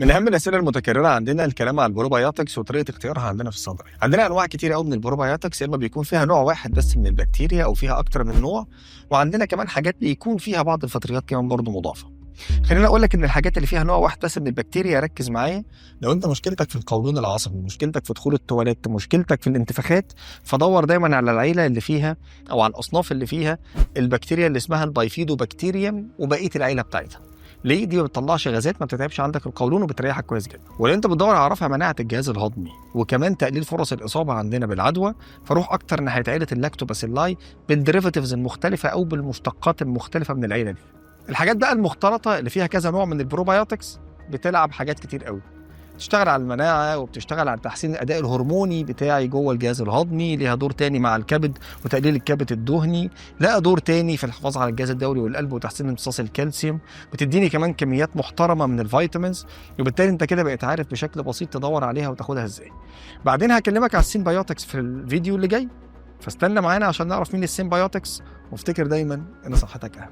من اهم الاسئله المتكرره عندنا الكلام على البروبايوتكس وطريقه اختيارها عندنا في الصدر. عندنا انواع كتير قوي من البروبايوتكس، يا اما بيكون فيها نوع واحد بس من البكتيريا او فيها اكتر من نوع، وعندنا كمان حاجات بيكون فيها بعض الفطريات كمان برضه مضافه. خليني اقول لك ان الحاجات اللي فيها نوع واحد بس من البكتيريا، ركز معايا، لو انت مشكلتك في القولون العصبي، مشكلتك في دخول التواليت، مشكلتك في الانتفاخات، فدور دايما على العيله اللي فيها او على الاصناف اللي فيها البكتيريا اللي اسمها البايفيدو بكتيريم وبقيه العيله بتاعتها. ليه؟ دي ما بتطلعش غازات، ما بتتعبش عندك القولون وبتريحك كويس جدا. ولو انت بتدور على رفع مناعه الجهاز الهضمي وكمان تقليل فرص الاصابه عندنا بالعدوى، فروح اكتر ناحيه عيله اللاكتوباسيلاي بالديريفاتيفز المختلفه او بالمشتقات المختلفه من العيله دي. الحاجات بقى المختلطه اللي فيها كذا نوع من البروبايوتكس بتلعب حاجات كتير قوي، بتشتغل على المناعه وبتشتغل على تحسين الاداء الهرموني بتاعي جوه الجهاز الهضمي، ليها دور تاني مع الكبد وتقليل الكبد الدهني، لها دور تاني في الحفاظ على الجهاز الدوري والقلب وتحسين امتصاص الكالسيوم، بتديني كمان كميات محترمه من الفيتامينز، وبالتالي انت كده بقيت عارف بشكل بسيط تدور عليها وتاخدها ازاي. بعدين هكلمك على السيمبايوتكس في الفيديو اللي جاي، فاستنى معانا عشان نعرف مين السيمبايوتكس، وافتكر دايما ان صحتك اهم.